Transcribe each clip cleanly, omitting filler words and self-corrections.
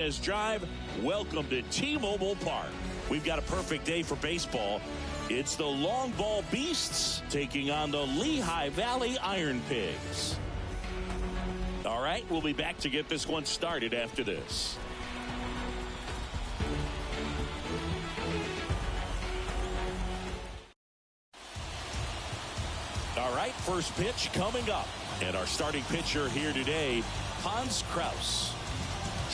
Drive. Welcome to T-Mobile Park. We've got a perfect day for baseball. It's the Long Ball Beasts taking on the Lehigh Valley Iron Pigs. All right, we'll be back to get this one started after this. All right, first pitch coming up. And our starting pitcher here today, Hans Kraus.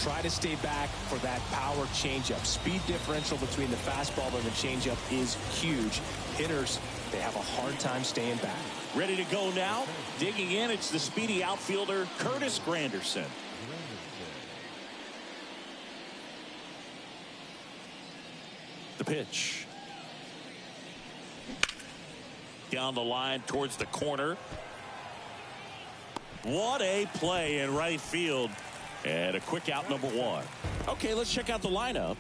Try to stay back for that power changeup. Speed differential between the fastball and the changeup is huge. Hitters, they have a hard time staying back. Ready to go now. Digging in, it's the speedy outfielder, Curtis Granderson. The pitch. Down the line towards the corner. What a play in right field. And a quick out, number one. Okay, let's check out the lineup.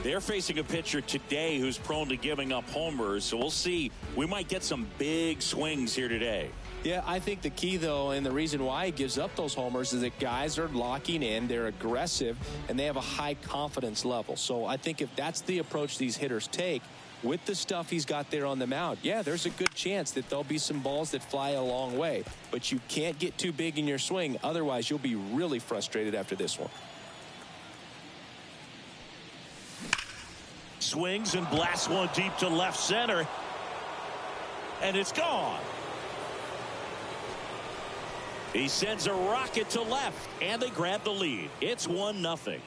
They're facing a pitcher today who's prone to giving up homers, so we'll see. We might get some big swings here today. Yeah, I think the key, though, and the reason why he gives up those homers is that guys are locking in, they're aggressive, and they have a high confidence level. So I think if that's the approach these hitters take, with the stuff he's got there on the mound, yeah, there's a good chance that there'll be some balls that fly a long way. But you can't get too big in your swing. Otherwise, you'll be really frustrated after this one. Swings and blasts one deep to left center. And it's gone. He sends a rocket to left, and they grab the lead. It's 1-0.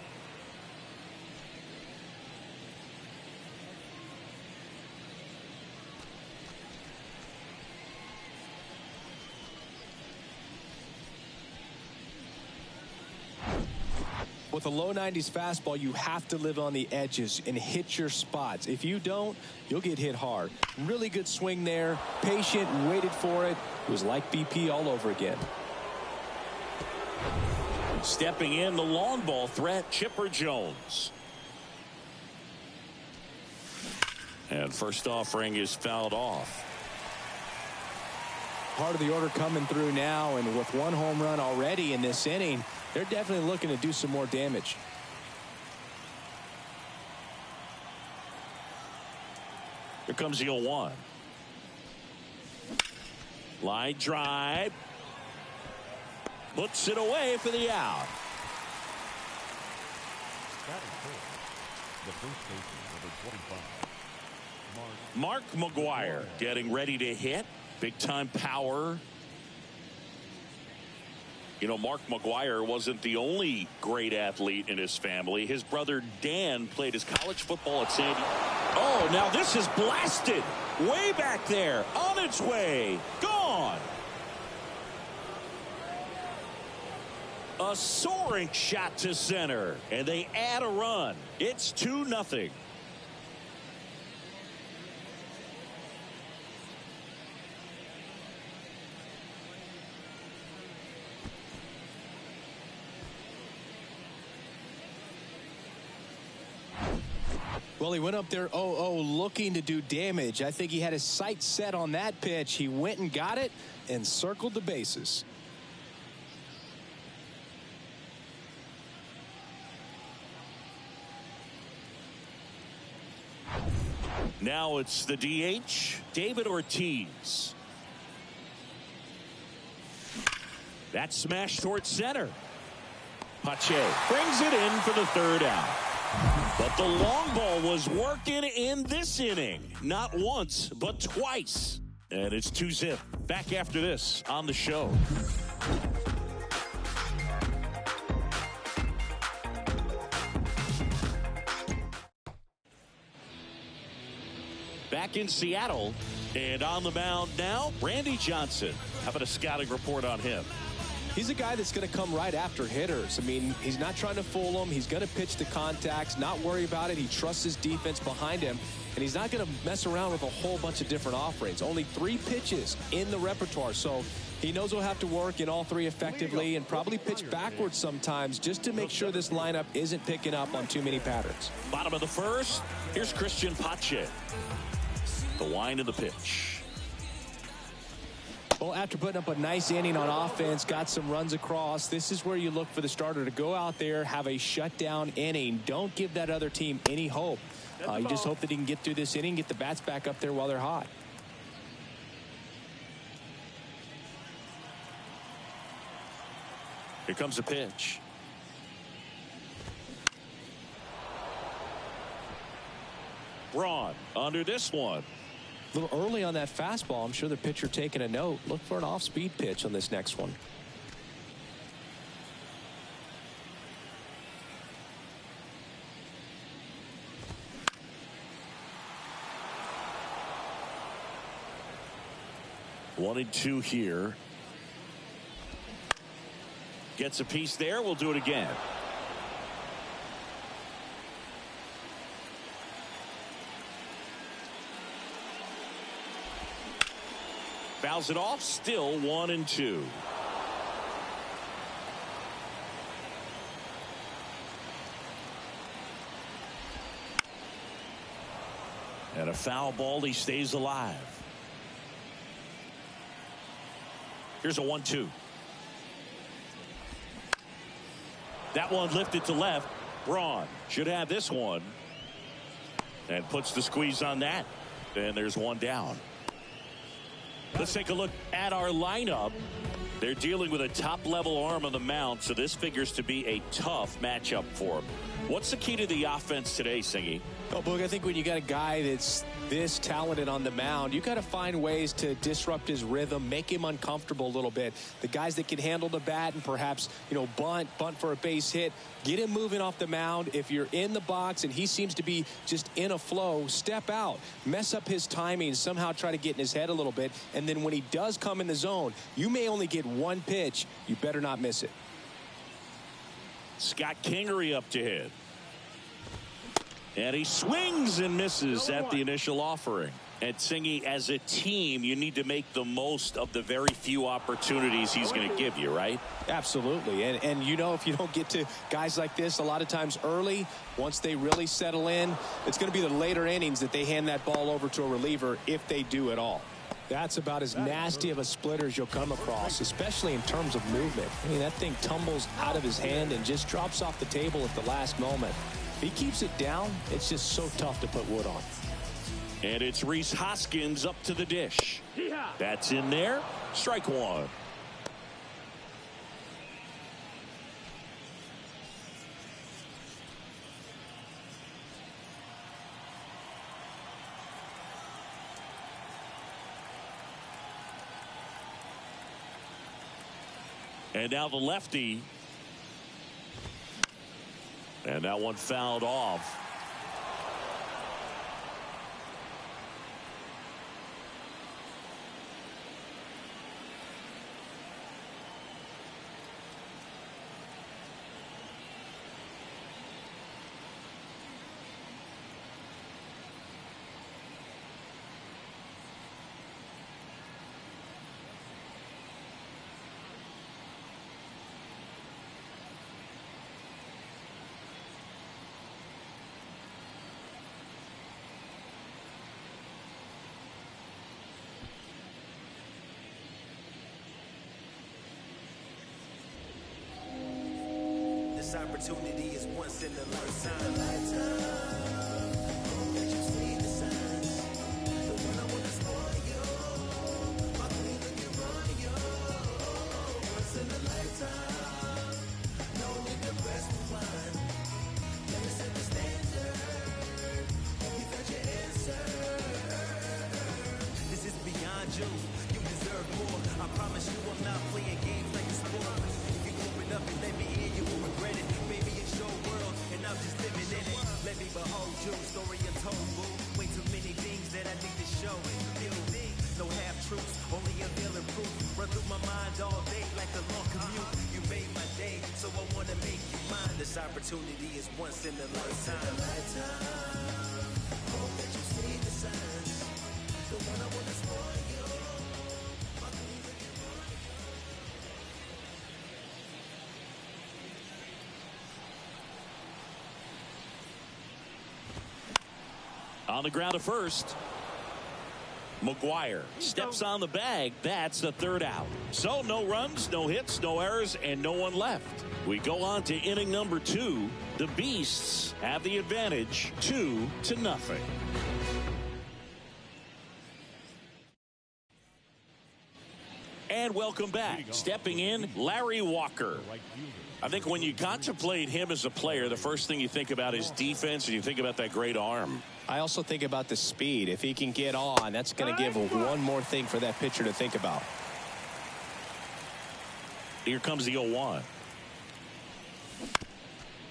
With a low 90s fastball, you have to live on the edges and hit your spots. If you don't, you'll get hit hard. Really good swing there. Patient, waited for it. It was like BP all over again. Stepping in, the long ball threat, Chipper Jones. And first offering is fouled off. Part of the order coming through now, and with one home run already in this inning, they're definitely looking to do some more damage. Here comes the 0-1. Line drive. Puts it away for the out. Mark McGuire getting ready to hit. Big time power. You know, Mark McGuire wasn't the only great athlete in his family. His brother Dan played his college football at San Diego. Oh, now this is blasted. Way back there. On its way. Gone. A soaring shot to center. And they add a run. It's 2-0. Well, he went up there 0-0 looking to do damage. I think he had his sights set on that pitch. He went and got it and circled the bases. Now it's the DH, David Ortiz. That smash towards center. Pache brings it in for the third out. But the long ball was working in this inning. Not once, but twice. And it's 2-0. Back after this on the show. Back in Seattle. And on the mound now, Randy Johnson. How about a scouting report on him? He's a guy that's going to come right after hitters. I mean, he's not trying to fool them. He's going to pitch to contacts, not worry about it. He trusts his defense behind him, and he's not going to mess around with a whole bunch of different offerings. Only 3 pitches in the repertoire, so he knows he'll have to work in all 3 effectively and probably pitch backwards sometimes just to make sure this lineup isn't picking up on too many patterns. Bottom of the first, here's Christian Pache. The wind of the pitch. Well, after putting up a nice inning on offense, got some runs across, this is where you look for the starter to go out there, have a shutdown inning. Don't give that other team any hope. You just hope that he can get through this inning, get the bats back up there while they're hot. Here comes a pitch. Braun under this one. A little early on that fastball. I'm sure the pitcher taking a note. Look for an off-speed pitch on this next one. One and two here. Gets a piece there. We'll do it again. Fouls it off. Still 1 and 2. And a foul ball. He stays alive. Here's a 1-2. That one lifted to left. Braun should have this one. And puts the squeeze on that. And there's one down. Let's take a look at our lineup. They're dealing with a top-level arm on the mound, so this figures to be a tough matchup for them. What's the key to the offense today, Singy? Oh, Boog, I think when you got a guy that's this talented on the mound, you got to find ways to disrupt his rhythm, make him uncomfortable a little bit. The guys that can handle the bat and perhaps, bunt for a base hit, get him moving off the mound. If you're in the box and he seems to be just in a flow, step out, mess up his timing, somehow try to get in his head a little bit. And then when he does come in the zone, you may only get one pitch. You better not miss it. Scott Kingery up to hit. And he swings and misses at the initial offering. And Singy, as a team, you need to make the most of the very few opportunities he's going to give you, right? Absolutely. And if you don't get to guys like this a lot of times early, once they really settle in, it's going to be the later innings that they hand that ball over to a reliever, if they do at all. That's about as nasty of a splitter as you'll come across, especially in terms of movement. I mean, that thing tumbles out of his hand and just drops off the table at the last moment. If he keeps it down, it's just so tough to put wood on. And it's Rhys Hoskins up to the dish. That's in there. Strike one. And now the lefty. And that one fouled off. This opportunity is once in a lifetime. Hope that you see the signs. The one I want to spoil you. My queen looking royal. Once in a lifetime. No need to press rewind. Let me set the standard. Hope you got your answer. This is beyond you. You deserve more. I promise you I'm not playing games like a sport. If you open up and let me in, you will regret it. Baby, it's your world, and I'm just living in it. Let me behold you, story untold, boo. Way too many things that I need to show. No half-truths, only a million proof. Run through my mind all day like a long commute. You made my day, so I want to make you mine. This opportunity is once in a lifetime. Hope that you see the signs. The one I want to spoil you. On the ground to first. McGuire steps on the bag. That's the third out. So no runs, no hits, no errors, and no one left. We go on to inning number 2. The Beasts have the advantage 2-0. And welcome back. Stepping in, Larry Walker. I think when you contemplate him as a player, the first thing you think about is defense, and you think about that great arm. I also think about the speed. If he can get on, that's going to give one more thing for that pitcher to think about. Here comes the 0-1.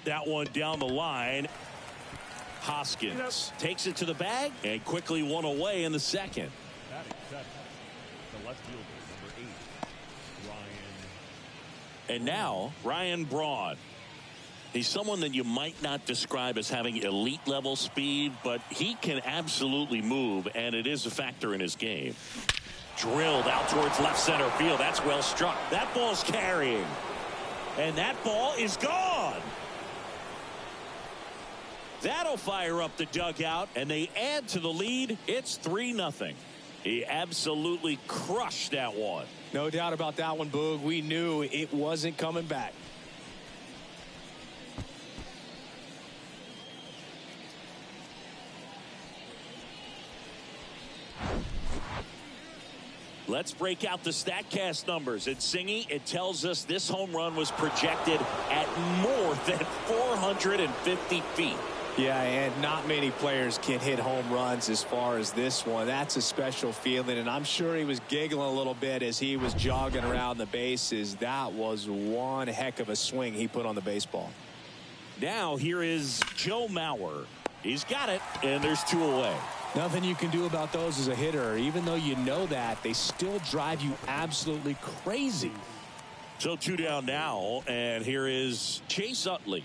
That one down the line. Hoskins takes it to the bag and quickly one away in the second. The left fielder, number 8, Ryan. And now Ryan Braun. He's someone that you might not describe as having elite level speed, but he can absolutely move, and it is a factor in his game. Drilled out towards left center field. That's well struck. That ball's carrying. And that ball is gone. That'll fire up the dugout, and they add to the lead. It's 3-0. He absolutely crushed that one. No doubt about that one, Boog. We knew it wasn't coming back. Let's break out the StatCast numbers. At Singy, it tells us this home run was projected at more than 450 feet. Yeah, and not many players can hit home runs as far as this one. That's a special feeling, and I'm sure he was giggling a little bit as he was jogging around the bases. That was one heck of a swing he put on the baseball. Now here is Joe Mauer. He's got it, and there's 2 away. Nothing you can do about those as a hitter. Even though you know that, they still drive you absolutely crazy. So 2 down now, and here is Chase Utley.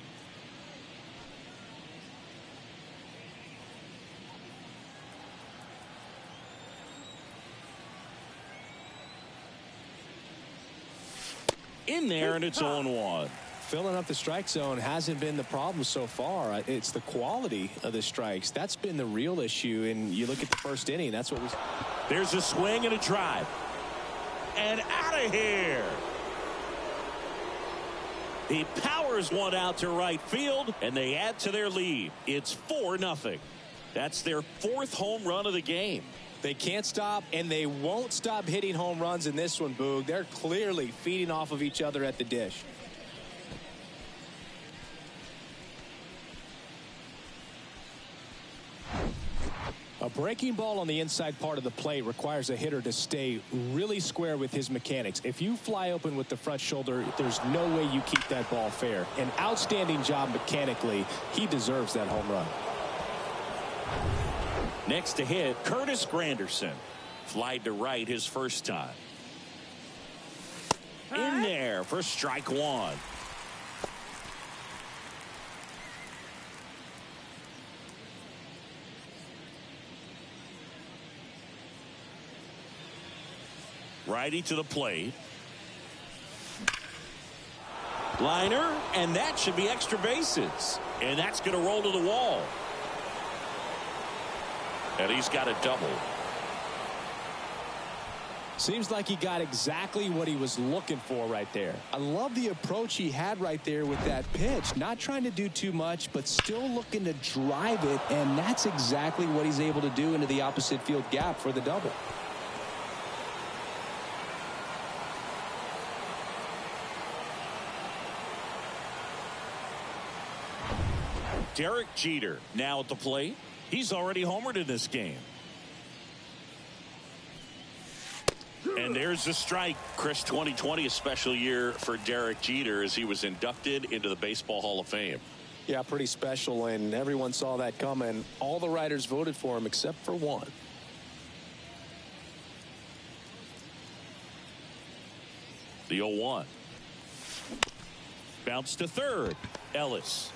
In there, and it's 0-1. Filling up the strike zone hasn't been the problem so far. It's the quality of the strikes. That's been the real issue. And you look at the first inning, that's what was. There's a swing and a drive. And out of here. He powers one out to right field, and they add to their lead. It's 4-0. That's their 4th home run of the game. They can't stop, and they won't stop hitting home runs in this one, Boog. They're clearly feeding off of each other at the dish. A breaking ball on the inside part of the plate requires a hitter to stay really square with his mechanics. If you fly open with the front shoulder, there's no way you keep that ball fair. An outstanding job mechanically. He deserves that home run. Next to hit, Curtis Granderson. Flied to right his first time. In there for strike 1. Righty to the plate. Liner, and that should be extra bases. And that's going to roll to the wall. And he's got a double. Seems like he got exactly what he was looking for right there. I love the approach he had right there with that pitch. Not trying to do too much, but still looking to drive it. And that's exactly what he's able to do into the opposite field gap for the double. Derek Jeter now at the plate. He's already homered in this game. And there's the strike. Chris, 2020, a special year for Derek Jeter as he was inducted into the Baseball Hall of Fame. Yeah, pretty special, and everyone saw that coming. All the writers voted for him except for one. The 0-1. Bounce to third. Ellis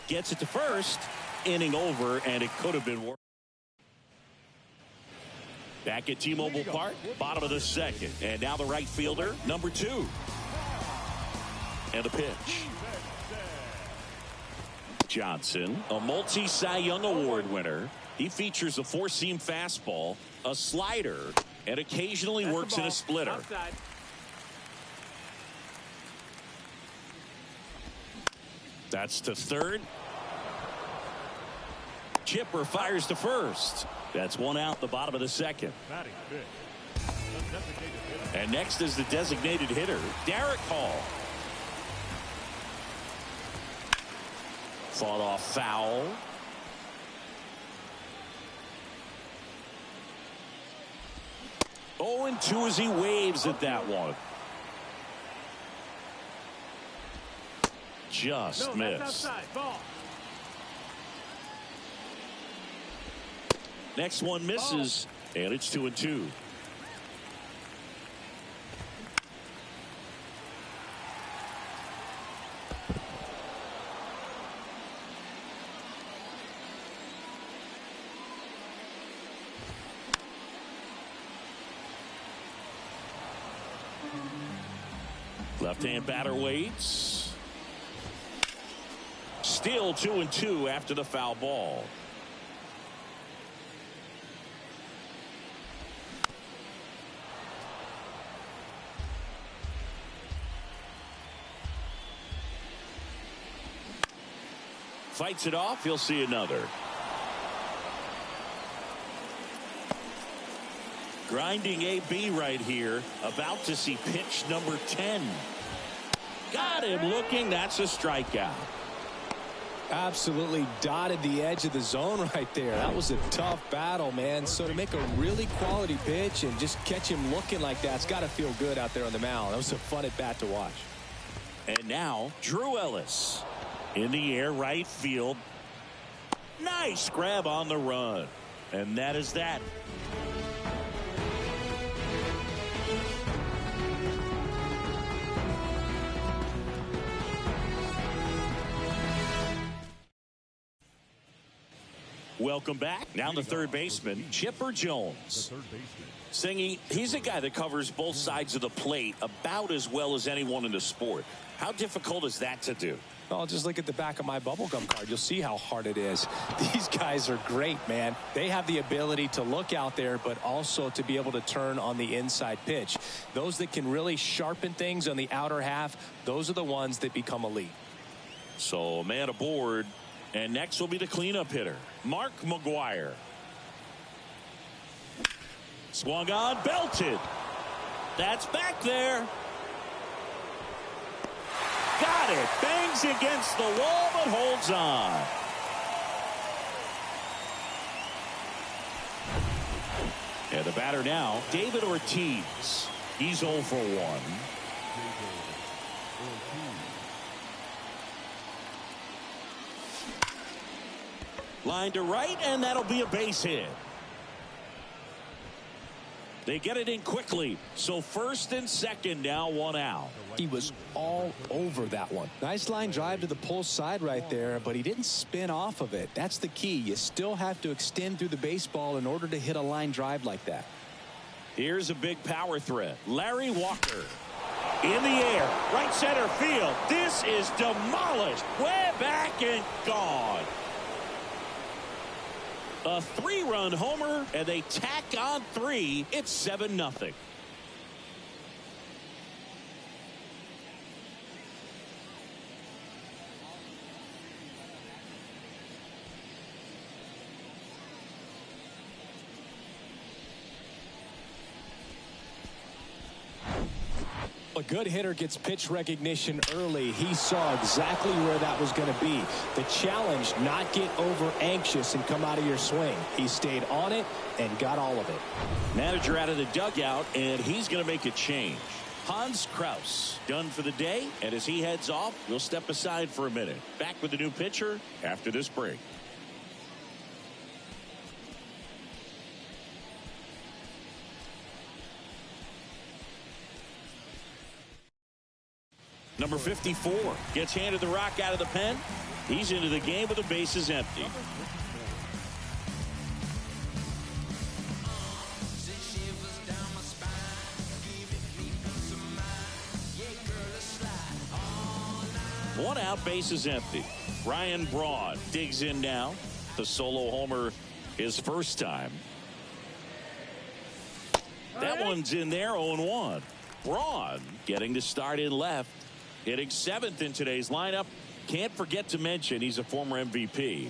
gets it to first. Inning over, and it could have been worse. Back at T-Mobile Park, bottom of the second. And now the right fielder, number 2. And the pitch. Johnson, a multi-Cy Young Award winner. He features a 4-seam fastball a slider, and occasionally works in a splitter. Outside. That's to third. Chipper fires to first. That's one out the bottom of the second. Batting fifth, the designated hitter. And next is the designated hitter, Derek Hall. Fought off foul. Oh, and 2 as he waves at that one. Just missed. Outside. Ball. Next one misses, and it's 2-2. Left-hand batter waits. Still 2-2 after the foul ball. Fights it off. He'll see another. Grinding AB right here. About to see pitch number 10. Got him looking. That's a strikeout. Absolutely dotted the edge of the zone right there. That was a tough battle, man. So to make a really quality pitch and just catch him looking like that, it's got to feel good out there on the mound. That was a fun at bat to watch. And now Drew Ellis in the air, right field. Nice grab on the run. And that is that. Welcome back. Now the third baseman, Chipper Jones. The third baseman. Singy, he's a guy that covers both sides of the plate about as well as anyone in the sport. How difficult is that to do? Oh, just look at the back of my bubblegum card. You'll see how hard it is. These guys are great, man. They have the ability to look out there, but also to be able to turn on the inside pitch. Those that can really sharpen things on the outer half, those are the ones that become elite. So a man aboard. And next will be the cleanup hitter, Mark McGuire. Swung on, belted. That's back there. Got it. Bangs against the wall, but holds on. And the batter now, David Ortiz. He's 0 for 1. Line to right, and that'll be a base hit. They get it in quickly. So first and second now, 1 out. He was all over that one. Nice line drive to the pull side right there, but he didn't spin off of it. That's the key. You still have to extend through the baseball in order to hit a line drive like that. Here's a big power threat. Larry Walker in the air, right center field. This is demolished. Way back and gone. A 3-run homer, and they tack on 3. It's 7-0. A good hitter gets pitch recognition early. He saw exactly where that was going to be. The challenge, not get over anxious and come out of your swing. He stayed on it and got all of it. Manager out of the dugout, and he's going to make a change. Hans Kraus done for the day, and as he heads off, we'll step aside for a minute. Back with the new pitcher after this break. Number 54 gets handed the rock out of the pen. He's into the game with the bases empty. One out, bases empty. Ryan Braun digs in now. The solo homer his first time. That one's in there, 0-1. Braun getting the start in left, hitting 7th in today's lineup. Can't forget to mention he's a former MVP.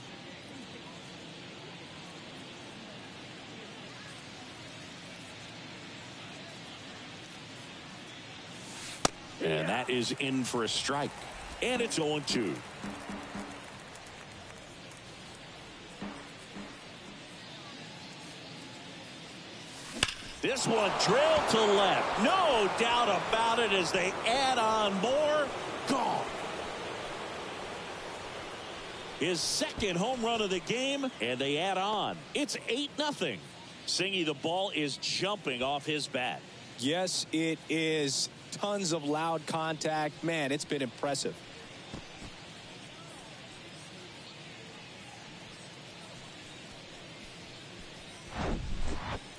And that is in for a strike. And it's 0-2. This one drilled to left. No doubt about it as they add on more. Gone. His second home run of the game, and they add on. It's 8-0. Singy, the ball is jumping off his bat. Yes, it is. Tons of loud contact. Man, it's been impressive.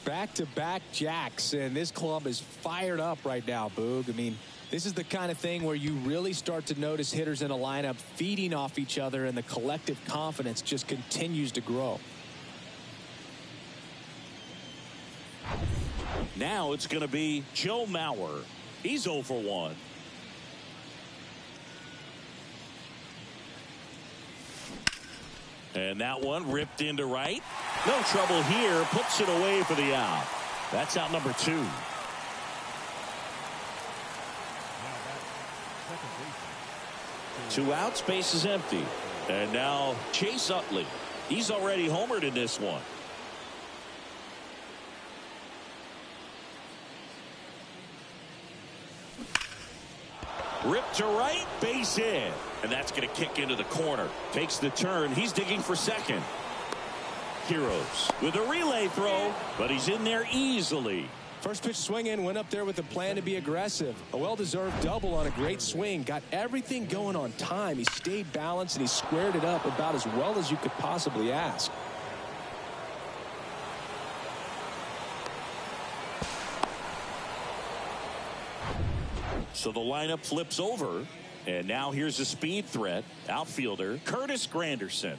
Back-to-back jacks, and this club is fired up right now, Boog. I mean, this is the kind of thing where you really start to notice hitters in a lineup feeding off each other, and the collective confidence just continues to grow. Now it's going to be Joe Mauer. He's 0 for 1. And that one ripped into right. No trouble here. Puts it away for the out. That's out number 2. Two outs, base is empty. And now Chase Utley. He's already homered in this one. Ripped to right, base hit. And that's going to kick into the corner. Takes the turn. He's digging for second. Heroes with a relay throw, but he's in there easily. First pitch swing in, went up there with a plan to be aggressive. A well-deserved double on a great swing. Got everything going on time. He stayed balanced and he squared it up about as well as you could possibly ask. So the lineup flips over, and now here's a speed threat. Outfielder Curtis Granderson.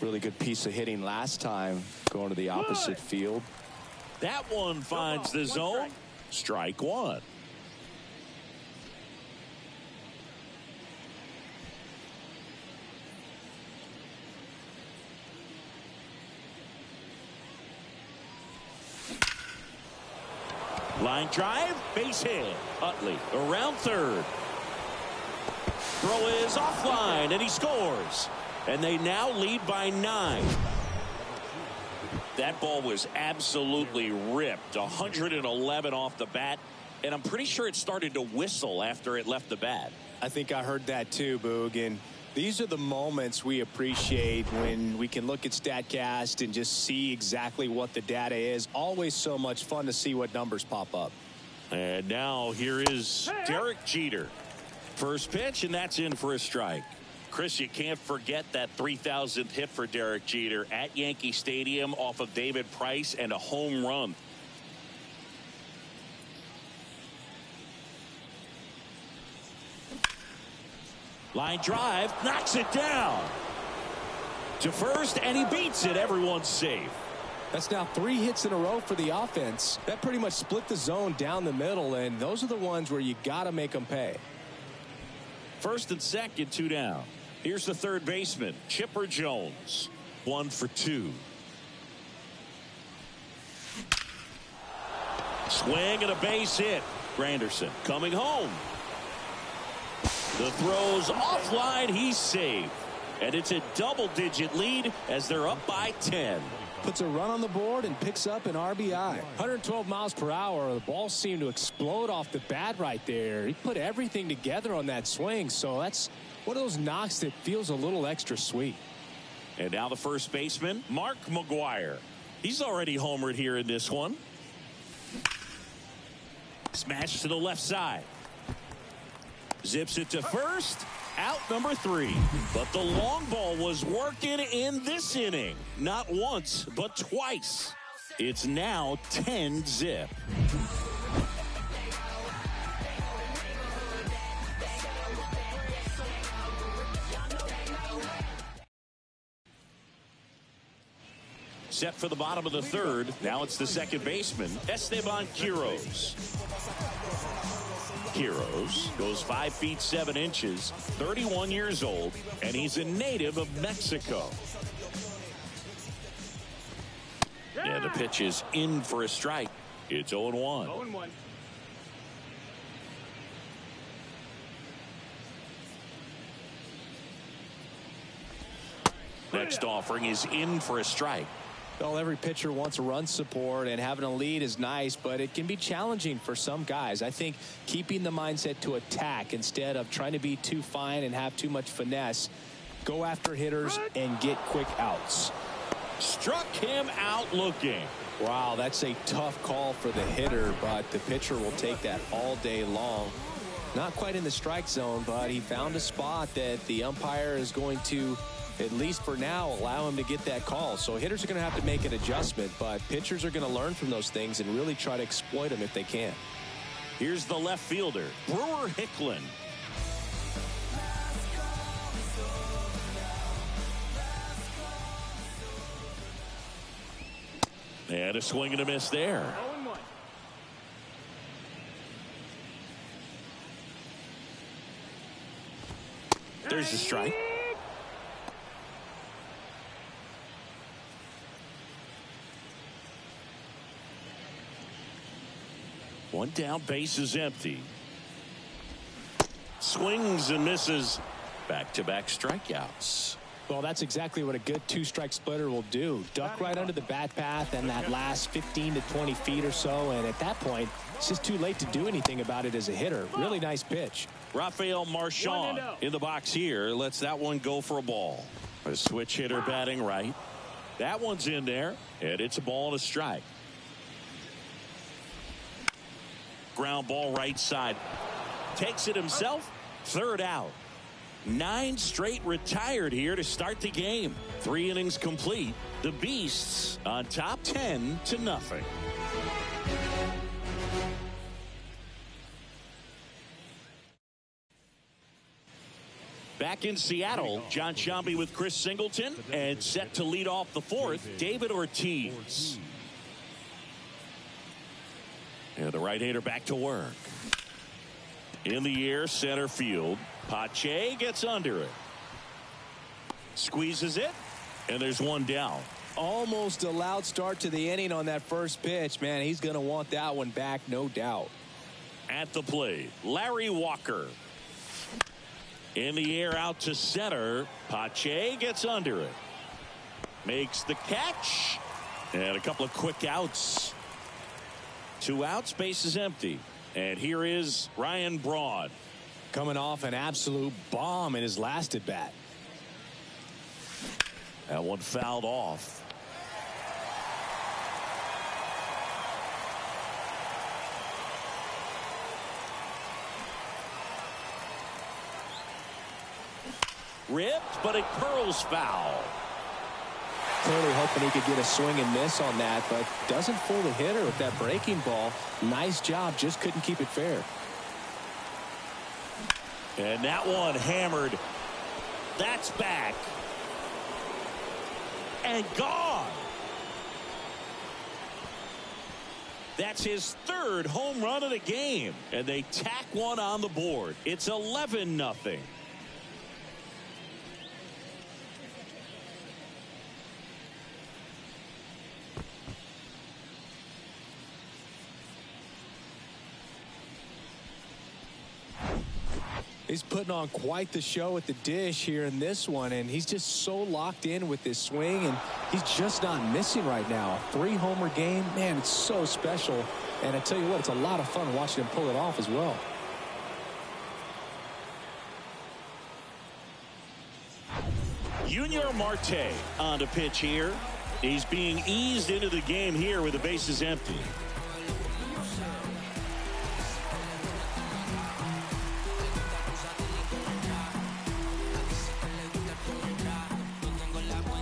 Really good piece of hitting last time, going to the opposite field. That one finds the zone. Strike one. Line drive, base hit. Utley around third. Throw is offline, and he scores. And they now lead by 9. That ball was absolutely ripped. 111 off the bat. And I'm pretty sure it started to whistle after it left the bat. I think I heard that too, Boog. And these are the moments we appreciate when we can look at StatCast and just see exactly what the data is. Always so much fun to see what numbers pop up. And now here is Derek Jeter. First pitch, and that's in for a strike. Chris, you can't forget that 3,000th hit for Derek Jeter at Yankee Stadium off of David Price and a home run. Line drive, knocks it down to first, and he beats it. Everyone's safe. That's now 3 hits in a row for the offense. That pretty much split the zone down the middle, and those are the ones where you got to make them pay. First and second, 2 down. Here's the third baseman, Chipper Jones. 1 for 2. Swing and a base hit. Granderson coming home. The throw's offline. He's safe. And it's a double-digit lead as they're up by 10. Puts a run on the board and picks up an RBI. 112 miles per hour. The ball seemed to explode off the bat right there. He put everything together on that swing. So that's one of those knocks that feels a little extra sweet. And now the first baseman, Mark McGwire. He's already homered here in this one. Smash to the left side. Zips it to first. Out number 3. But the long ball was working in this inning. Not once, but twice. It's now 10-zip. Set for the bottom of the third. Now it's the second baseman, Esteban Quiroz. Quiroz goes 5 feet 7 inches, 31 years old, and he's a native of Mexico. And the pitch is in for a strike. It's 0-1. 0-1. Next offering is in for a strike. Well, every pitcher wants a run support, and having a lead is nice, but it can be challenging for some guys. I think keeping the mindset to attack instead of trying to be too fine and have too much finesse, go after hitters and get quick outs. Struck him out looking. Wow, that's a tough call for the hitter, but the pitcher will take that all day long. Not quite in the strike zone, but he found a spot that the umpire is going to, at least for now, allow him to get that call. So hitters are going to have to make an adjustment, but pitchers are going to learn from those things and really try to exploit them if they can. Here's the left fielder, Brewer Hicklin. And a swing and a miss there. 0-1. There's the strike. One down, base is empty. Swings and misses. Back-to-back strikeouts. Well, that's exactly what a good two-strike splitter will do. Duck right under the bat path and that last 15 to 20 feet or so. And at that point, it's just too late to do anything about it as a hitter. Really nice pitch. Rafael Marchand in the box here. Lets that one go for a ball. A switch hitter batting right. That one's in there, and it's a ball and a strike. Ground ball right side. Takes it himself. Third out. 9 straight retired here to start the game. 3 innings complete. The Beasts on top 10-0. Back in Seattle, John Sciambi with Chris Singleton, and set to lead off the fourth, David Ortiz. And the right-hander back to work. In the air, center field. Pache gets under it. Squeezes it, and there's one down. Almost a loud start to the inning on that first pitch. Man, he's going to want that one back, no doubt. At the plate, Larry Walker. In the air out to center. Pache gets under it. Makes the catch. And a couple of quick outs. 2 outs, base is empty. And here is Ryan Braun. Coming off an absolute bomb in his last at bat. That one fouled off. Ripped, but it curls foul. Clearly hoping he could get a swing and miss on that, but doesn't fool the hitter with that breaking ball. Nice job, just couldn't keep it fair. And that one hammered. That's back. And gone. That's his 3rd home run of the game. And they tack one on the board. It's 11-0. He's putting on quite the show at the dish here in this one, and he's just so locked in with this swing, and he's just not missing right now. 3-homer game, man, it's so special. And I tell you what, it's a lot of fun watching him pull it off as well. Junior Marte on the pitch here. He's being eased into the game here with the bases empty.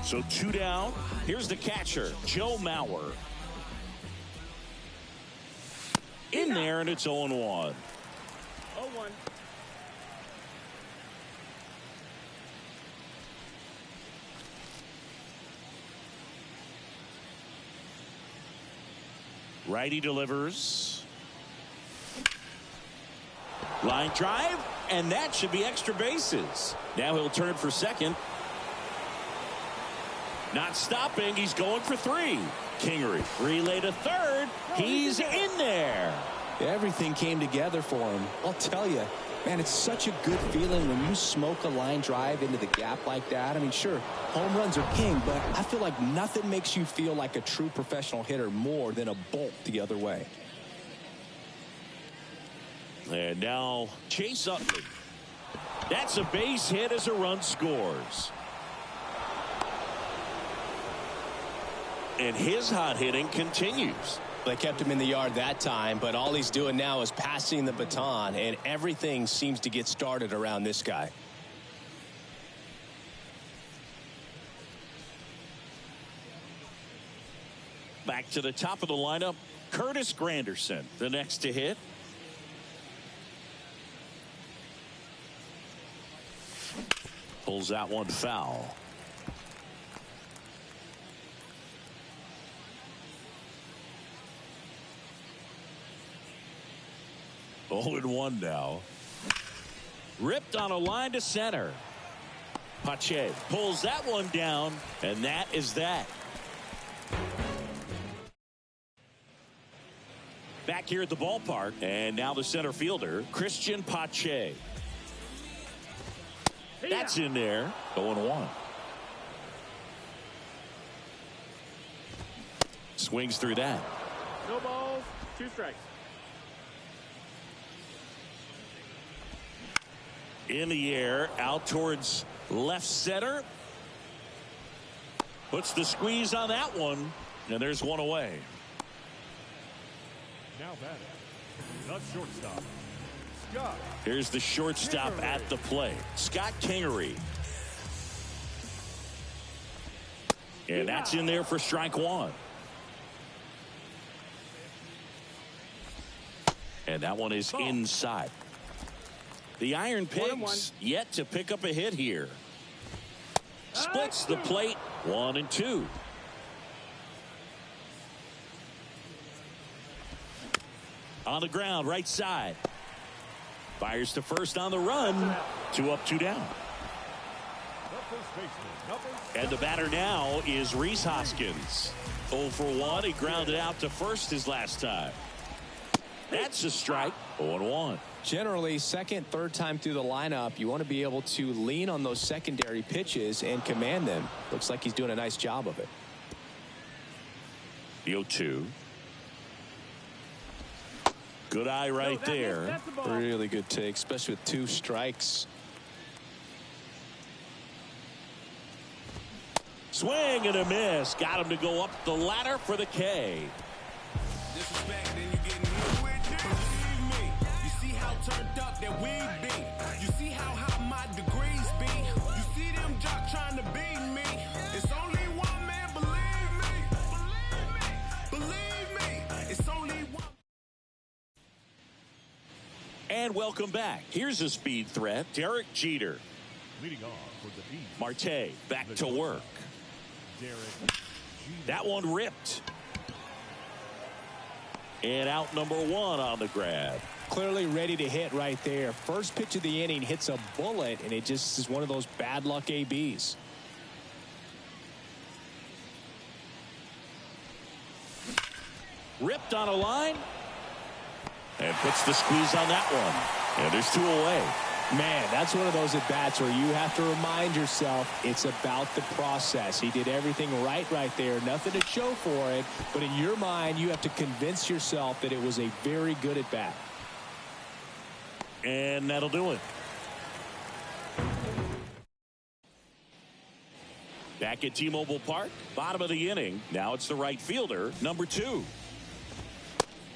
So 2 down. Here's the catcher, Joe Mauer. In there, and it's 0-1. 0-1. Righty delivers. Line drive, and that should be extra bases. Now he'll turn for second. Not stopping. He's going for 3. Kingery relay to third. He's in there. Everything came together for him. I'll tell you, man, it's such a good feeling when you smoke a line drive into the gap like that. I mean, sure, home runs are king, but I feel like nothing makes you feel like a true professional hitter more than a bolt the other way. And now Chase Utley. That's a base hit as a run scores. And his hot hitting continues. They kept him in the yard that time, but all he's doing now is passing the baton, and everything seems to get started around this guy. Back to the top of the lineup, Curtis Granderson, the next to hit. Pulls out one foul. Oh, and 1 now. Ripped on a line to center. Pache pulls that one down, and that is that. Back here at the ballpark, and now the center fielder, Christian Pache. That's in there. 0-1. Swings through that. No balls, 2 strikes. In the air, out towards left center. Puts the squeeze on that one, and there's 1 away. Now batting, the shortstop, Scott. Here's the shortstop Kingery. at the plate, Scott Kingery. And that's in there for strike 1. And that one is inside. The Iron Pigs yet to pick up a hit here. Splits the plate, 1-2. On the ground, right side. Fires to first on the run. 2 up, 2 down. And the batter now is Rhys Hoskins. 0 for 1. He grounded out to first his last time. That's a strike. 0-1. Generally, second, third time through the lineup, you want to be able to lean on those secondary pitches and command them. Looks like he's doing a nice job of it. The 0-2. Good eye right there. Really good take, especially with 2 strikes. Swing and a miss. Got him to go up the ladder for the K. Disrespect, then you getting hit with it. Believe me, you see how turned up that we be. You see how high my degrees be. You see them jock trying to beat me. It's only one man, believe me. Believe me. It's only one. And welcome back. Here's a speed threat, Derek Jeter. Leading off for the East, Marte back to work. Derek Jeter. That one ripped. And out number 1 on the grab. Clearly ready to hit right there. First pitch of the inning hits a bullet, and it just is one of those bad luck ABs. Ripped on a line. And puts the squeeze on that one. And there's 2 away. Man, that's one of those at-bats where you have to remind yourself it's about the process. He did everything right there. Nothing to show for it. But in your mind, you have to convince yourself that it was a very good at-bat. And that'll do it. Back at T-Mobile Park, bottom of the inning. Now it's the right fielder, number 2.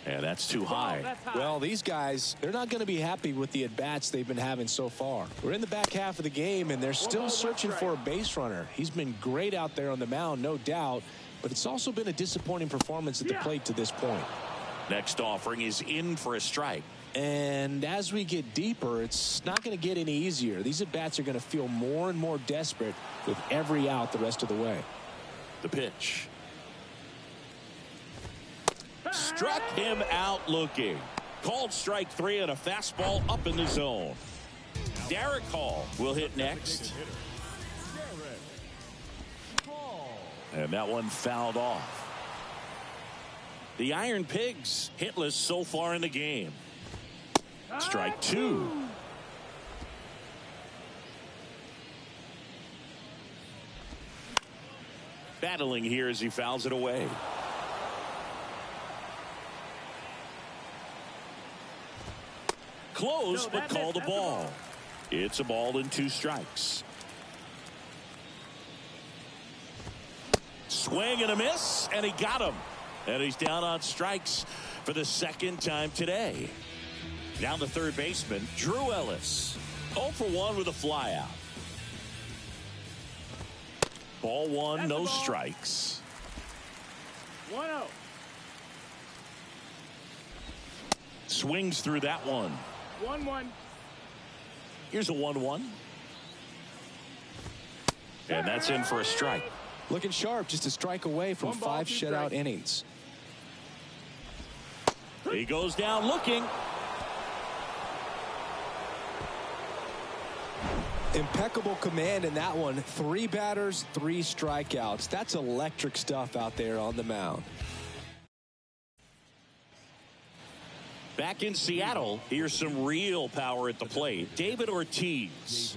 And that's too high. Well, these guys, they're not going to be happy with the at-bats they've been having so far. We're in the back half of the game, and they're still searching for a base runner. He's been great out there on the mound, no doubt, but it's also been a disappointing performance at the plate to this point. Next offering is in for a strike. And as we get deeper, it's not going to get any easier. These at-bats are going to feel more and more desperate with every out the rest of the way. The pitch. struck him out looking. Called strike 3 and a fastball up in the zone. Derek Hall will hit next. And that one fouled off. The Iron Pigs hitless so far in the game. Strike 2. Battling here as he fouls it away. Close, but called a ball. It's a ball and 2 strikes. Swing and a miss, and he got him. And he's down on strikes for the second time today. Down the third baseman, Drew Ellis. 0 for 1 with a flyout. Ball 1, no strikes. 1-0. Swings through that one. 1-1. Here's a 1-1. And that's in for a strike. Looking sharp, just a strike away from 5 shutout innings. He goes down looking. Impeccable command in that one. 3 batters, 3 strikeouts. That's electric stuff out there on the mound. Back in Seattle, here's some real power at the plate. David Ortiz.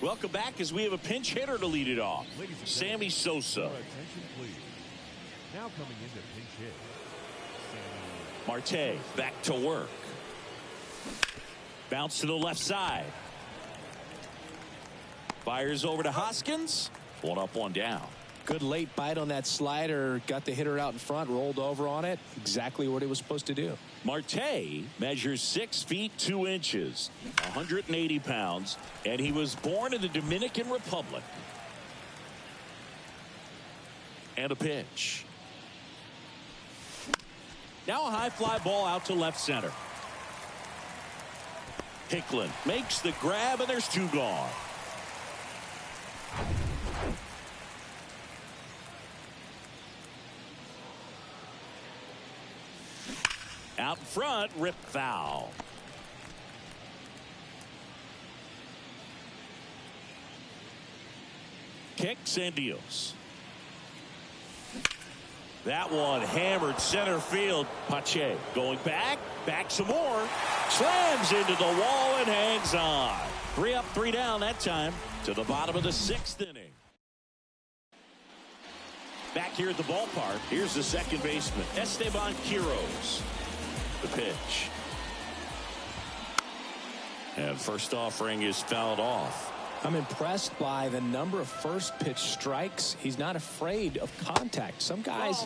Welcome back as we have a pinch hitter to lead it off. Sammy Sosa. Attention, please. Now coming into pinch hit. Marte back to work. Bounce to the left side. Fires over to Hoskins. 1 up, 1 down. Good late bite on that slider. Got the hitter out in front, rolled over on it. Exactly what he was supposed to do. Marte measures 6 feet 2 inches, 180 pounds, and he was born in the Dominican Republic. And a pitch. Now a high fly ball out to left center. Hicklin makes the grab, and there's 2 gone. Out front, rip foul. Kicks and deals. That one hammered center field. Pache going back some more. Slams into the wall and hangs on. 3 up, 3 down that time to the bottom of the 6th inning. Back here at the ballpark, here's the second baseman, Esteban Quiroz. The pitch. And first offering is fouled off. I'm impressed by the number of first pitch strikes. He's not afraid of contact. Some guys,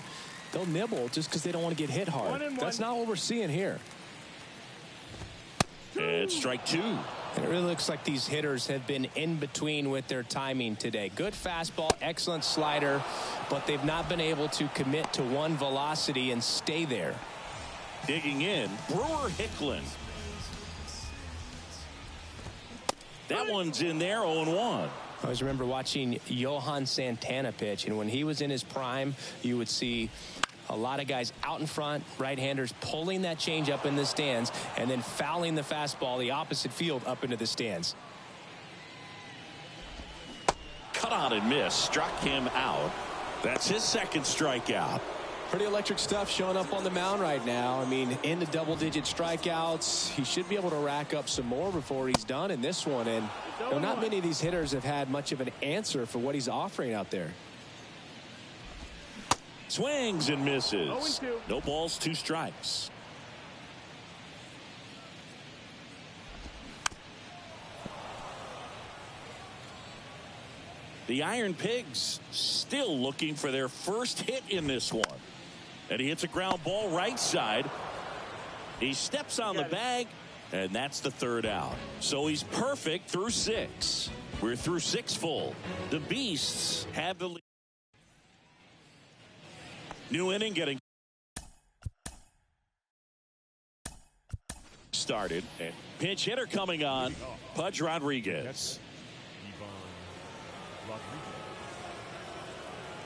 they'll nibble just because they don't want to get hit hard. That's not what we're seeing here. And strike 2. And it really looks like these hitters have been in between with their timing today. Good fastball, excellent slider, but they've not been able to commit to one velocity and stay there. Digging in, Brewer Hicklin. That one's in there, 0-1. I always remember watching Johan Santana pitch, and when he was in his prime, you would see a lot of guys out in front, right-handers pulling that change up in the stands and then fouling the fastball the opposite field up into the stands. Cut on and miss, struck him out. That's his second strikeout. Pretty electric stuff showing up on the mound right now. I mean, into double-digit strikeouts. He should be able to rack up some more before he's done in this one. And not many of these hitters have had much of an answer for what he's offering out there. Swings and misses. No balls, 2 strikes. The Iron Pigs still looking for their first hit in this one. And he hits a ground ball right side. He steps on the bag, and that's the 3rd out. So he's perfect through 6. We're through 6 full. The Beasts have the lead. New inning getting started. And pinch hitter coming on, Pudge Rodriguez.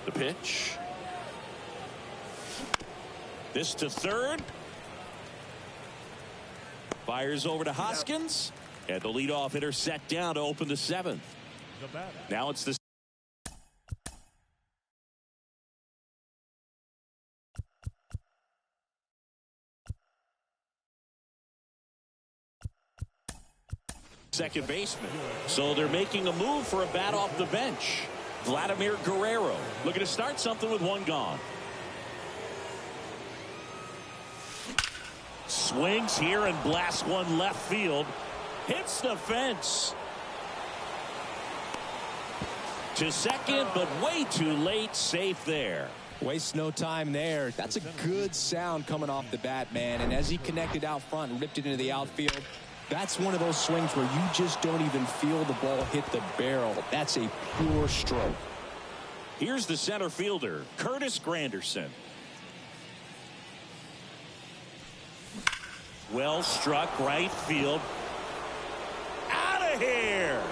The pitch. This to third. Fires over to Hoskins. And the leadoff hitter set down to open the seventh. Now it's the second baseman. So they're making a move for a bat off the bench. Vladimir Guerrero looking to start something with one gone. Swings here and blasts one left field. Hits the fence. To second, but way too late. Safe there. Wastes no time there. That's a good sound coming off the bat, man. And as he connected out front and ripped it into the outfield, that's one of those swings where you just don't even feel the ball hit the barrel. That's a pure stroke. Here's the center fielder, Curtis Granderson. Well struck right field. Out of here.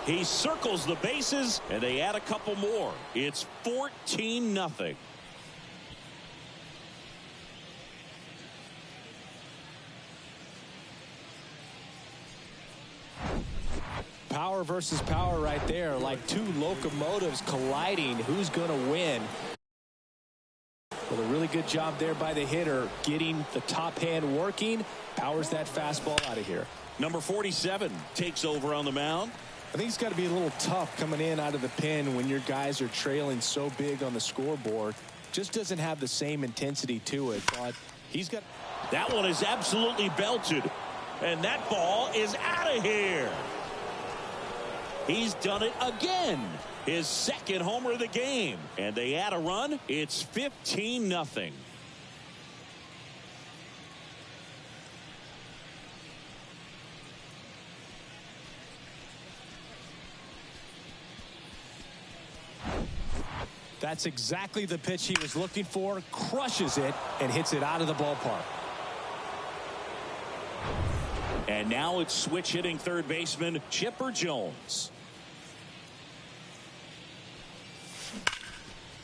He circles the bases and they add a couple more. It's 14-0. Power versus power right there, like two locomotives colliding. Who's going to win? Well, a really good job there by the hitter, getting the top hand working. Powers that fastball out of here. Number 47 takes over on the mound. I think it's got to be a little tough coming in out of the pen when your guys are trailing so big on the scoreboard. Just doesn't have the same intensity to it, but he's got. That one is absolutely belted, and that ball is out of here. He's done it again. His second homer of the game. And they add a run. It's 15-0. That's exactly the pitch he was looking for. Crushes it and hits it out of the ballpark. And now it's switch hitting third baseman Chipper Jones.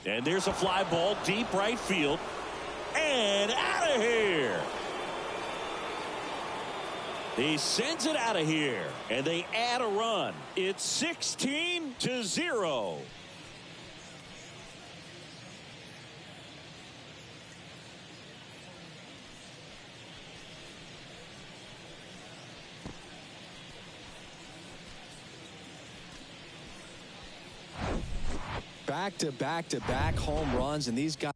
And there's a fly ball deep right field. And out of here. He sends it out of here. And they add a run. It's 16-0. Back-to-back-to-back home runs, and these guys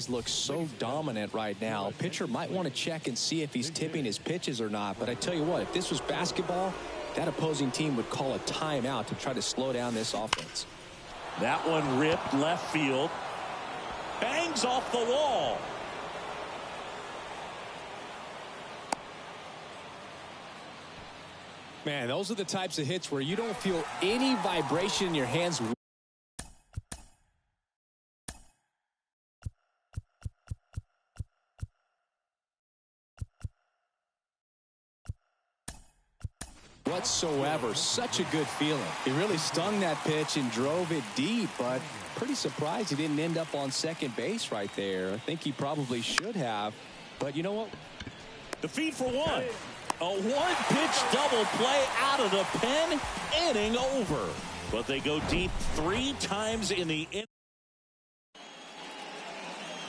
look so dominant right now. Pitcher might want to check and see if he's tipping his pitches or not, but I tell you what, if this was basketball, that opposing team would call a timeout to try to slow down this offense. That one ripped left field. Bangs off the wall. Man, those are the types of hits where you don't feel any vibration in your hands. Whatsoever. Such a good feeling. He really stung that pitch and drove it deep, but pretty surprised he didn't end up on second base right there. I think he probably should have, but you know what? The feed for one. A one-pitch double play out of the pen. Inning over. But they go deep 3 times in the inning.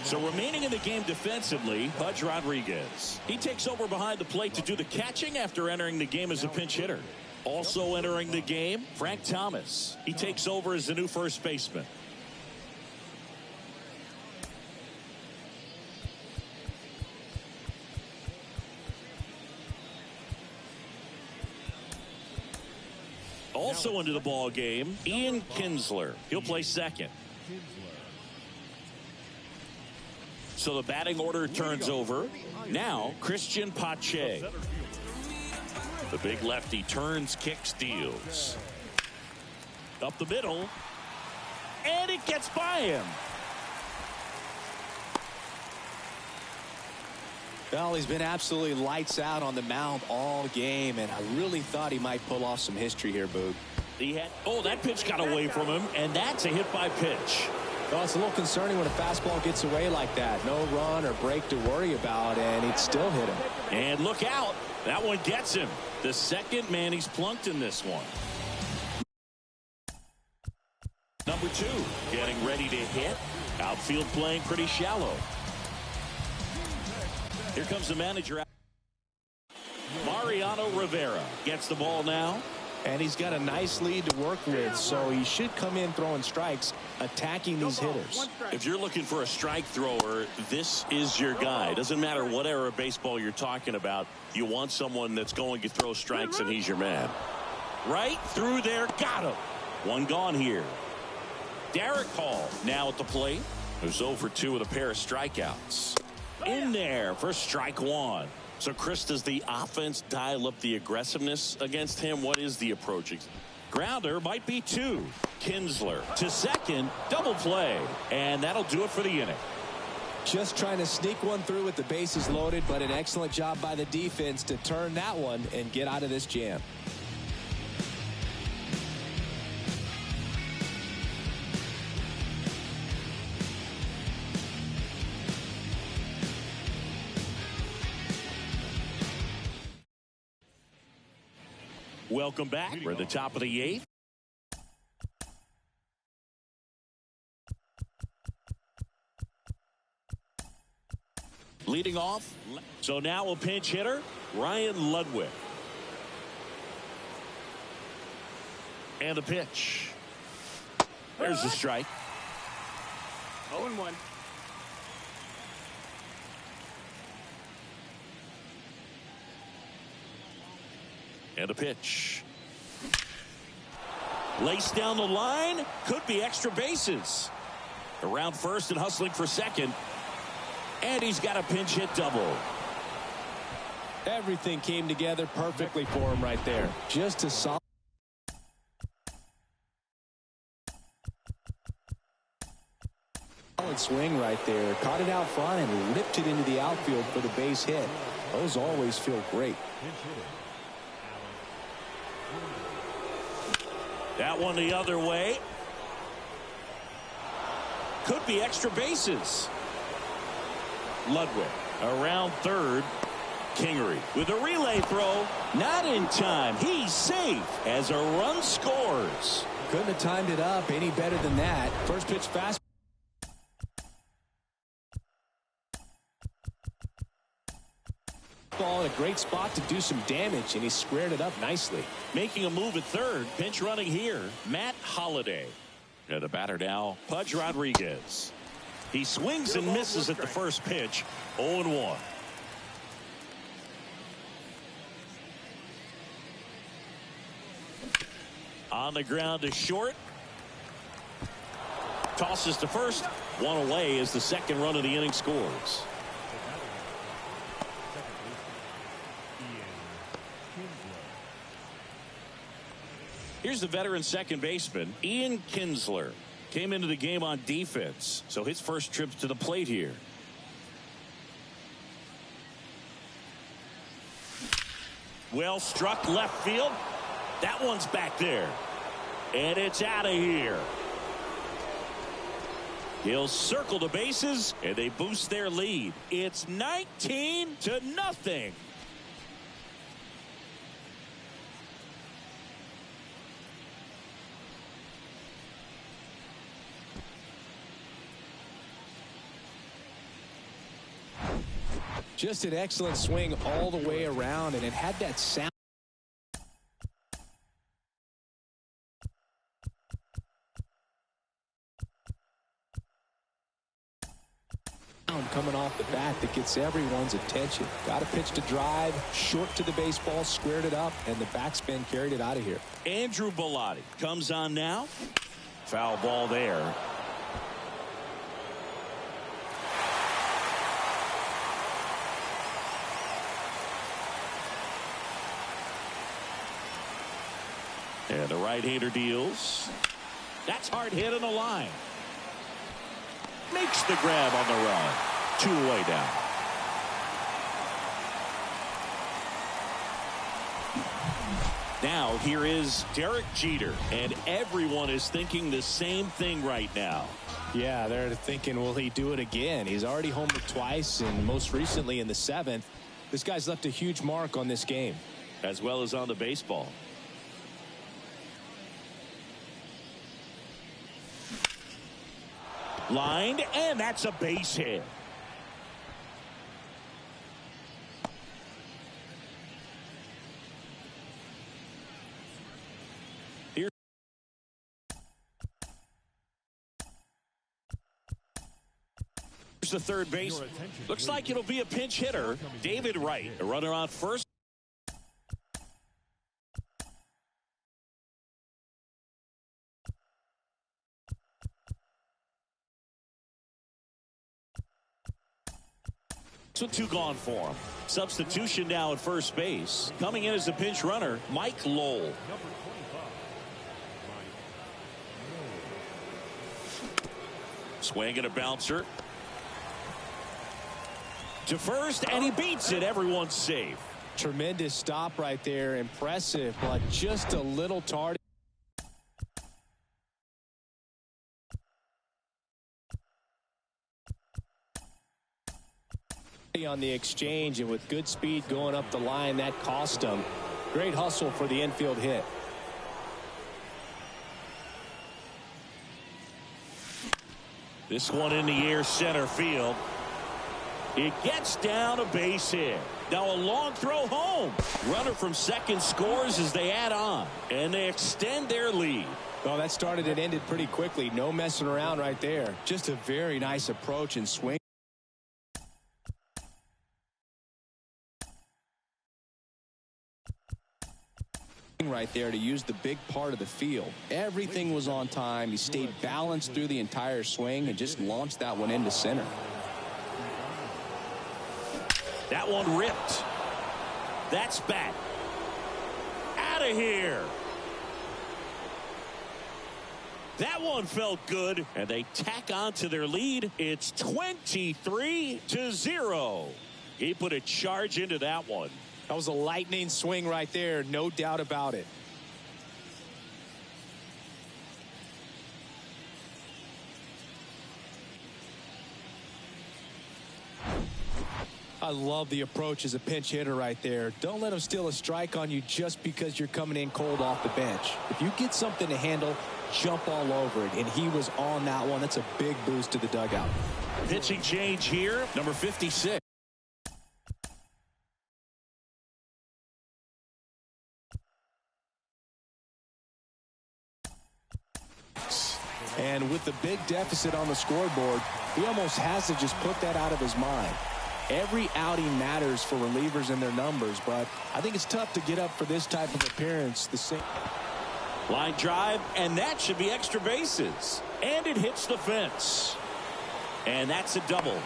So remaining in the game defensively, Pudge Rodriguez. He takes over behind the plate to do the catching after entering the game as a pinch hitter. Also entering the game, Frank Thomas. He takes over as the new first baseman. Also into the ball game, Ian Kinsler. He'll play second. So the batting order turns over. Now Christian Pache. The big lefty turns, kicks, deals. Up the middle. And he it gets by him. Well, he's been absolutely lights out on the mound all game, and I really thought he might pull off some history here, Boog. That pitch got away from him, and that's a hit by pitch. Well, it's a little concerning when a fastball gets away like that. No run or break to worry about, and he'd still hit him. And look out. That one gets him. The second man he's plunked in this one. Number 2, getting ready to hit. Outfield playing pretty shallow. Here comes the manager. Mariano Rivera gets the ball now. And he's got a nice lead to work with, so he should come in throwing strikes, attacking these hitters. If you're looking for a strike thrower, this is your guy. Doesn't matter what era of baseball you're talking about. You want someone that's going to throw strikes, and he's your man. Right through there. Got him. One gone here. Derek Hall now at the plate. Who's 0 for 2 with a pair of strikeouts. In there for strike 1. So, Chris, does the offense dial up the aggressiveness against him? What is the approach? Grounder might be 2. Kinsler to second. Double play. And that'll do it for the inning. Just trying to sneak one through with the bases loaded, but an excellent job by the defense to turn that one and get out of this jam. Welcome back. We're at the top of the 8th. Leading off. So now a pinch hitter, Ryan Ludwig. And the pitch. There's the strike. 0-1. And a pitch. Laced down the line. Could be extra bases. Around first and hustling for second. And he's got a pinch hit double. Everything came together perfectly for him right there. Just a solid swing right there. Caught it out front and ripped it into the outfield for the base hit. Those always feel great. That one the other way. Could be extra bases. Ludwig around third. Kingery with a relay throw. Not in time. He's safe as a run scores. Couldn't have timed it up any better than that. First pitch fast. Ball in a great spot to do some damage, and he squared it up nicely. Making a move at third. Pinch running here. Matt Holliday. And the batter now, Pudge Rodriguez. He swings and misses at the first pitch. 0-1. On the ground to short. Tosses to first. One away as the second run of the inning scores. Here's the veteran second baseman, Ian Kinsler. Came into the game on defense, so his first trip to the plate here. Well struck left field. That one's back there. And it's out of here. He'll circle the bases, and they boost their lead. It's 19-0. Just an excellent swing all the way around, and it had that sound. Coming off the bat that gets everyone's attention. Got a pitch to drive, short to the baseball, squared it up, and the backspin carried it out of here. Andrew Bellotti comes on now. Foul ball there. And the right-hander deals. That's hard hit on the line. makes the grab on the run. 2 away now. Now here is Derek Jeter, and everyone is thinking the same thing right now. Yeah, they're thinking, will he do it again? He's already homered twice, and most recently in the 7th. This guy's left a huge mark on this game. As well as on the baseball. Lined, and that's a base hit. Here's the third base. Looks like it'll be a pinch hitter. David Wright, a runner on first. With 2 gone for him. Substitution now at first base. Coming in as a pinch runner, Mike Lowell. Swing and a bouncer. To first, and he beats it. Everyone's safe. Tremendous stop right there. Impressive, but just a little tardy. On the exchange, and with good speed going up the line, that cost him. Great hustle for the infield hit. This one in the air, center field. It gets down, a base hit. Now a long throw home. Runner from second scores as they add on, and they extend their lead. Well, that started and ended pretty quickly. No messing around right there. Just a very nice approach and swing. Right there to use the big part of the field. Everything was on time. He stayed balanced through the entire swing and just launched that one into center. That one ripped. That's back. Out of here. That one felt good, and they tack on to their lead. It's 23-0. He put a charge into that one. That was a lightning swing right there, no doubt about it. I love the approach as a pinch hitter right there. Don't let him steal a strike on you just because you're coming in cold off the bench. If you get something to handle, jump all over it, and he was on that one. That's a big boost to the dugout. Pitching change here, number 56. And with the big deficit on the scoreboard, he almost has to just put that out of his mind. Every outing matters for relievers and their numbers, but I think it's tough to get up for this type of appearance. The same line drive, and that should be extra bases. And it hits the fence. And that's a double.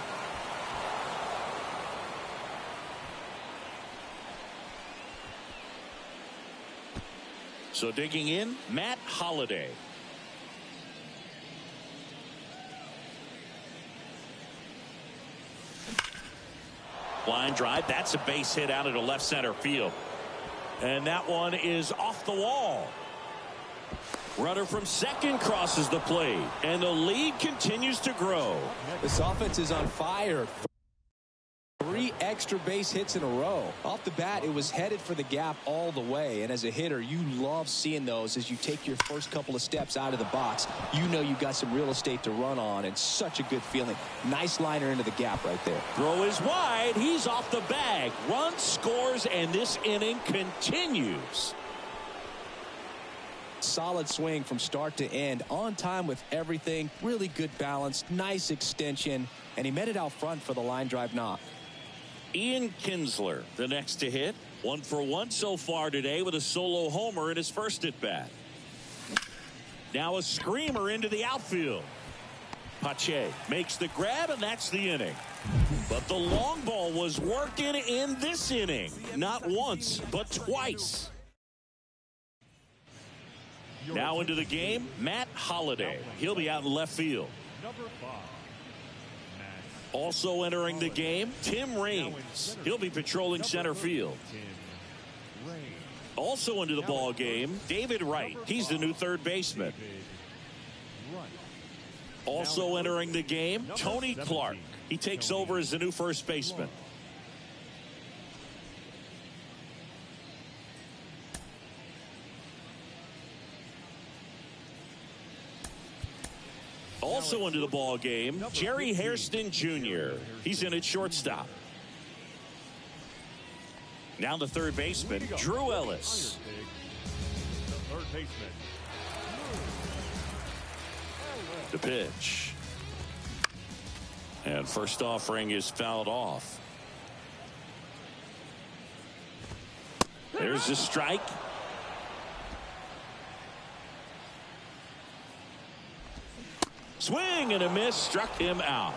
So digging in, Matt Holliday. Line drive, that's a base hit out into left center field. And that one is off the wall. Runner from second crosses the plate, and the lead continues to grow. This offense is on fire. 3 extra base hits in a row. Off the bat, it was headed for the gap all the way. And as a hitter, you love seeing those as you take your first couple of steps out of the box. You know you've got some real estate to run on, and such a good feeling. Nice liner into the gap right there. Throw is wide. He's off the bag. Run scores, and this inning continues. Solid swing from start to end. On time with everything. Really good balance. Nice extension. And he met it out front for the line drive knock. Ian Kinsler, the next to hit. 1 for 1 so far today with a solo homer in his first at bat. Now a screamer into the outfield. Pache makes the grab, and that's the inning. But the long ball was working in this inning. Not once, but twice. Now into the game, Matt Holliday. He'll be out in left field. Number 5. Also entering the game, Tim Raines. He'll be patrolling center field. Also into the ball game, David Wright. He's the new third baseman. Also entering the game, Tony Clark. He takes over as the new first baseman. Also into the ball game, Jerry Hairston Jr. He's in at shortstop. Now the third baseman, Drew Ellis. The third baseman. The pitch. And first offering is fouled off. There's the strike. Swing and a miss, struck him out.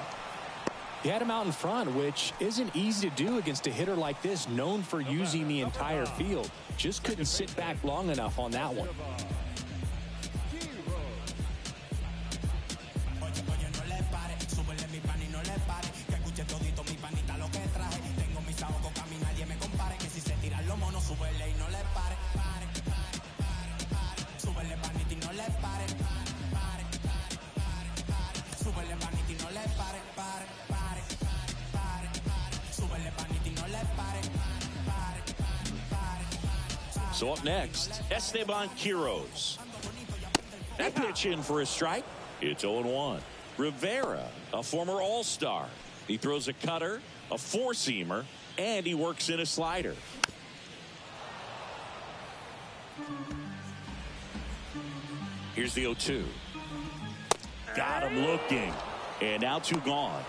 He had him out in front, which isn't easy to do against a hitter like this, known for using the entire field. Just couldn't sit back long enough on that one. So up next, Esteban Quiroz. That pitch in for a strike. It's 0-1. Rivera, a former All-Star. He throws a cutter, a four-seamer, and he works in a slider. Here's the 0-2. Got him looking. And now two gone.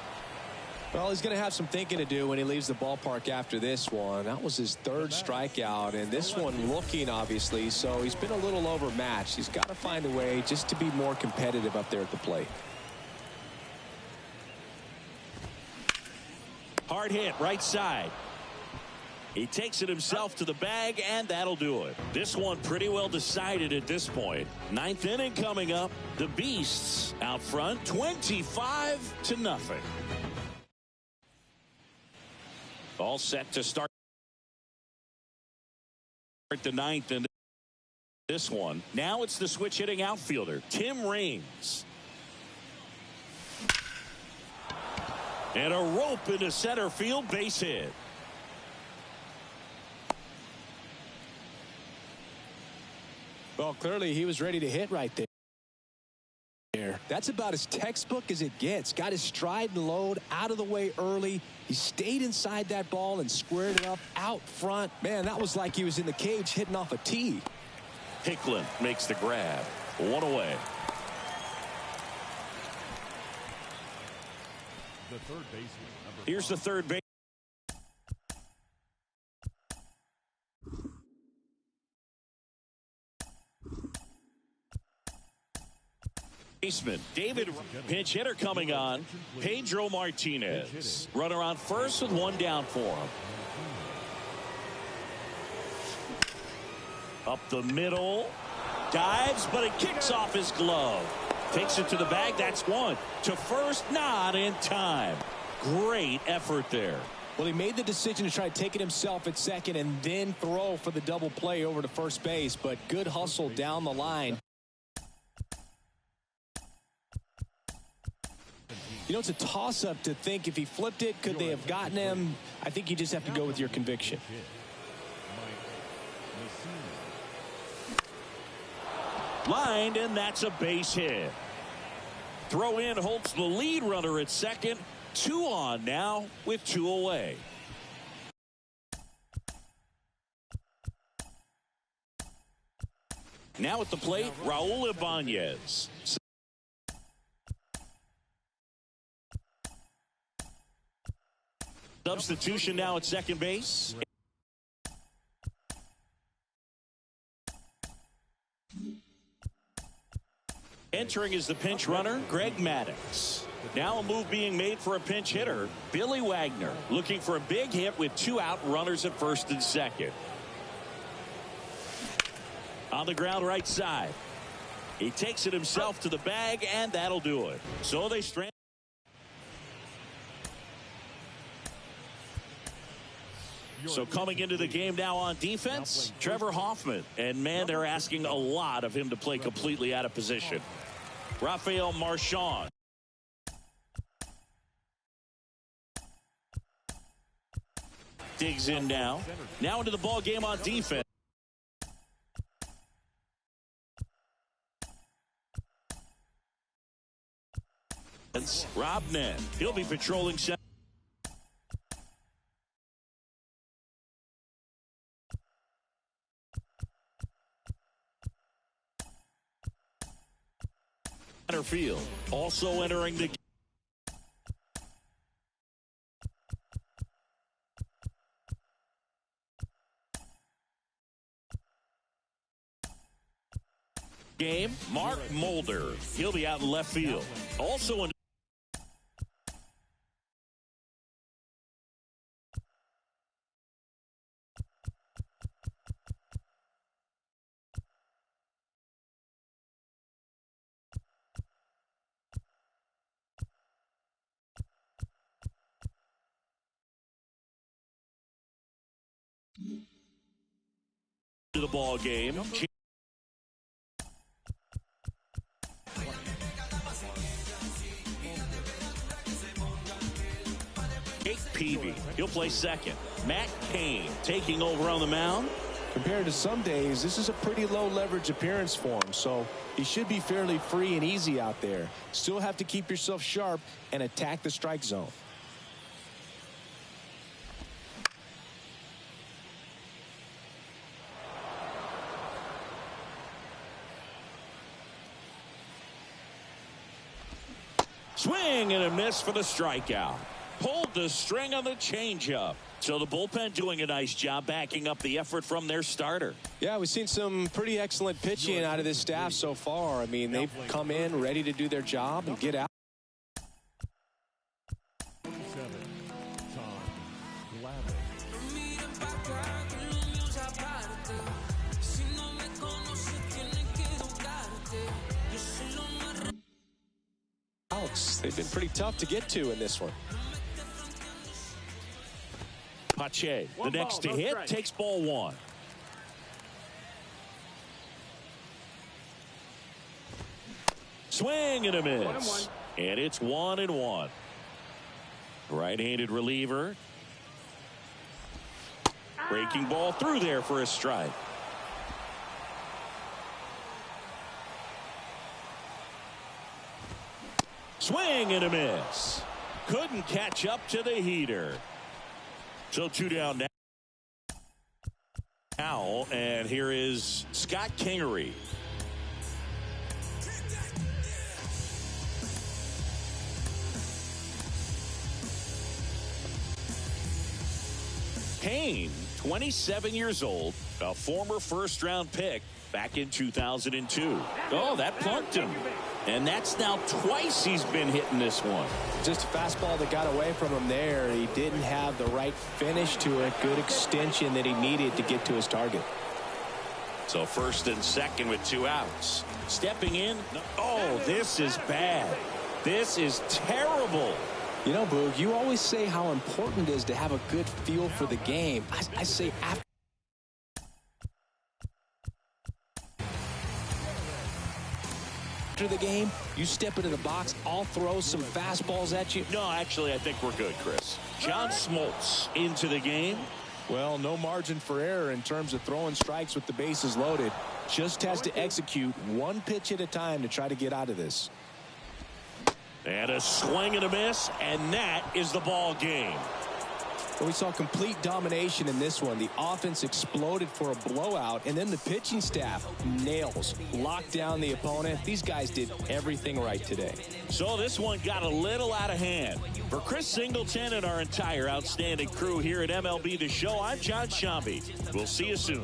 Well, he's going to have some thinking to do when he leaves the ballpark after this one. That was his third strikeout, and this one looking, obviously, so he's been a little overmatched. He's got to find a way just to be more competitive up there at the plate. Hard hit, right side. He takes it himself to the bag, and that'll do it. This one pretty well decided at this point. Ninth inning coming up. The Beasts out front, 25-0. All set to start the ninth in this one. Now it's the switch hitting outfielder, Tim Raines. And a rope into center field, base hit. Well, clearly he was ready to hit right there. That's about as textbook as it gets. Got his stride and load out of the way early. He stayed inside that ball and squared it up out front. Man, that was like he was in the cage hitting off a tee. Hicklin makes the grab. One away. The third baseman. Here's the third base. David, pinch hitter coming on, Pedro Martinez. Runner on first with one down for him. Up the middle, dives, but it kicks off his glove. Takes it to the bag, that's one. To first, not in time. Great effort there. Well, he made the decision to try to take it himself at second and then throw for the double play over to first base, but good hustle down the line. You know, it's a toss-up to think if he flipped it, could they have gotten him? I think you just have to go with your conviction. Lined, and that's a base hit. Throw in holds the lead runner at second. Two on now with two away. Now at the plate, Raul Ibanez. Substitution now at second base. Entering is the pinch runner, Greg Maddux. Now a move being made for a pinch hitter, Billy Wagner, looking for a big hit with two out, runners at first and second. On the ground right side. He takes it himself to the bag, and that'll do it. So they strand. So coming into the game now on defense, Trevor Hoffman. And, man, they're asking a lot of him to play completely out of position. Rafael Marchand. Digs in now. Now into the ball game on defense. Rob Nett. He'll be patrolling center. Center field. Also entering the game, Mark Mulder. He'll be out in left field. Also in the ball game. Jake Peavy. He'll play second. Matt Cain taking over on the mound. Compared to some days, this is a pretty low leverage appearance for him, so he should be fairly free and easy out there. Still have to keep yourself sharp and attack the strike zone. Swing and a miss for the strikeout. Pulled the string on the changeup. So the bullpen doing a nice job backing up the effort from their starter. Yeah, we've seen some pretty excellent pitching out of this staff so far. I mean, they've come in ready to do their job and get out. They've been pretty tough to get to in this one. Pache, the next to hit, takes ball one. Swing and a miss. And it's 1-1. Right-handed reliever. Breaking ball through there for a strike. Swing and a miss. Couldn't catch up to the heater. So 2 down now. And here is Scott Kingery. Payne, 27 years old, a former first-round pick back in 2002. Oh, that plunked him. And that's now twice he's been hitting this one. Just a fastball that got away from him there. He didn't have the right finish to it. Good extension that he needed to get to his target. So first and second with 2 outs. Stepping in. Oh, this is bad. This is terrible. You know, Boog, you always say how important it is to have a good feel for the game. I say after the game, you step into the box, I'll throw some fastballs at you. No, actually, I think we're good, Chris. John Smoltz into the game. Well, no margin for error in terms of throwing strikes with the bases loaded. Just has to execute one pitch at a time to try to get out of this. And a swing and a miss, and that is the ball game. Well, we saw complete domination in this one. The offense exploded for a blowout, and then the pitching staff nails, locked down the opponent. These guys did everything right today. So this one got a little out of hand. For Chris Singleton and our entire outstanding crew here at MLB The Show, I'm John Shambi. We'll see you soon.